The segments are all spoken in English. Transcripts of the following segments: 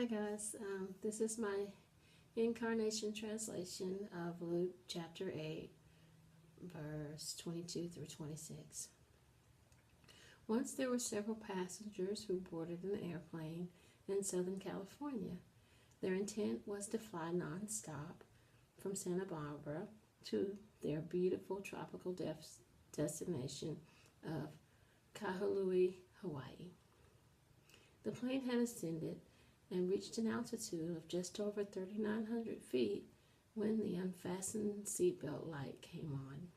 Hi guys, this is my incarnation translation of Luke chapter 8, verse 22 through 26. Once there were several passengers who boarded an airplane in Southern California. Their intent was to fly nonstop from Santa Barbara to their beautiful tropical destination of Kahului, Hawaii. The plane had ascended and reached an altitude of just over 3,900 feet when the unfastened seatbelt light came on.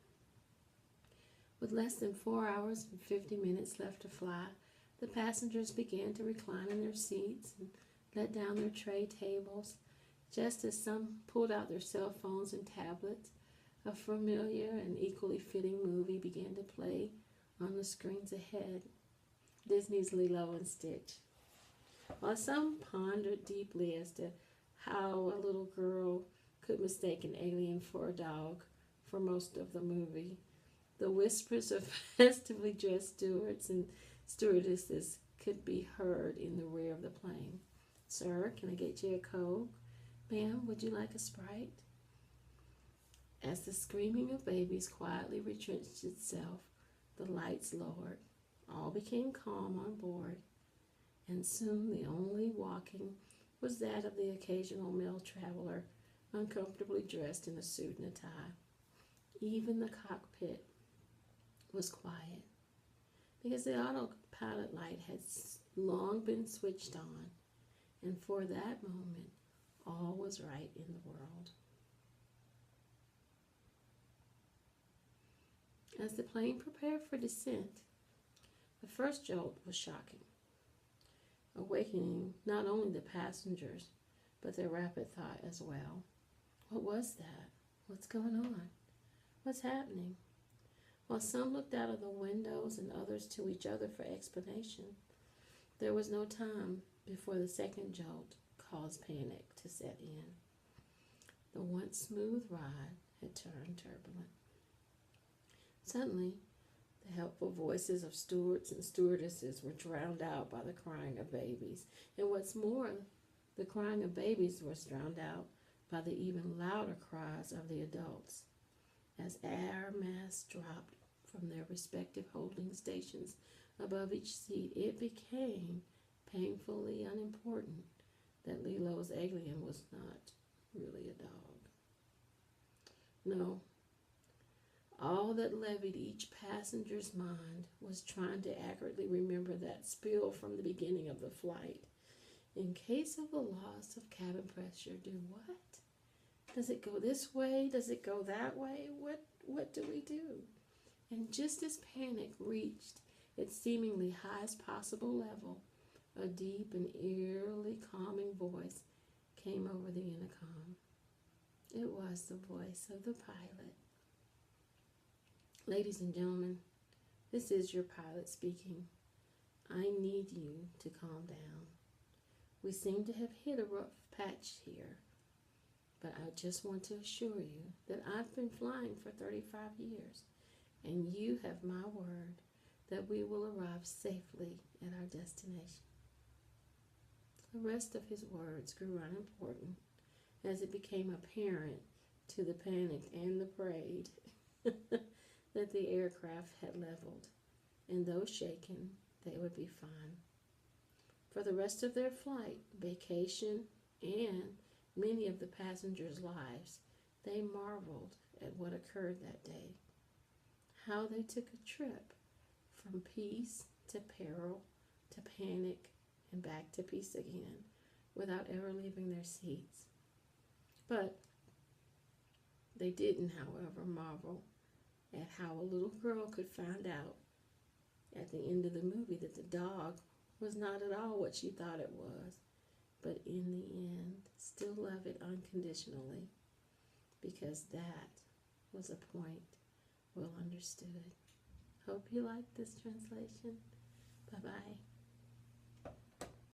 With less than 4 hours and 50 minutes left to fly, the passengers began to recline in their seats and let down their tray tables. Just as some pulled out their cell phones and tablets, a familiar and equally fitting movie began to play on the screens ahead. Disney's Lilo and Stitch. While some pondered deeply as to how a little girl could mistake an alien for a dog for most of the movie, the whispers of festively dressed stewards and stewardesses could be heard in the rear of the plane. "Sir, can I get you a Coke? Ma'am, would you like a Sprite?" As the screaming of babies quietly retrenched itself, the lights lowered. All became calm on board, and soon the only walking was that of the occasional male traveler, uncomfortably dressed in a suit and a tie. Even the cockpit was quiet, because the autopilot light had long been switched on, and for that moment, all was right in the world. As the plane prepared for descent, the first jolt was shocking, awakening not only the passengers, but their rapid thought as well. What was that? What's going on? What's happening? While some looked out of the windows and others to each other for explanation, there was no time before the second jolt caused panic to set in. The once smooth ride had turned turbulent. Suddenly, the helpful voices of stewards and stewardesses were drowned out by the crying of babies. And what's more, the crying of babies was drowned out by the even louder cries of the adults. As air masks dropped from their respective holding stations above each seat, it became painfully unimportant that Lilo's alien was not really a dog. No. All that levied each passenger's mind was trying to accurately remember that spiel from the beginning of the flight. In case of a loss of cabin pressure, do what? Does it go this way? Does it go that way? What do we do? And just as panic reached its seemingly highest possible level, a deep and eerily calming voice came over the intercom. It was the voice of the pilot. "Ladies and gentlemen, this is your pilot speaking. I need you to calm down. We seem to have hit a rough patch here, but I just want to assure you that I've been flying for 35 years, and you have my word that we will arrive safely at our destination." The rest of his words grew unimportant as it became apparent to the panicked and the prayed that the aircraft had leveled, and though shaken, they would be fine. For the rest of their flight, vacation, and many of the passengers' lives, they marveled at what occurred that day. How they took a trip from peace to peril to panic and back to peace again without ever leaving their seats. But they didn't, however, marvel at how a little girl could find out at the end of the movie that the dog was not at all what she thought it was, but in the end still love it unconditionally, because that was a point well understood. Hope you liked this translation. Bye-bye.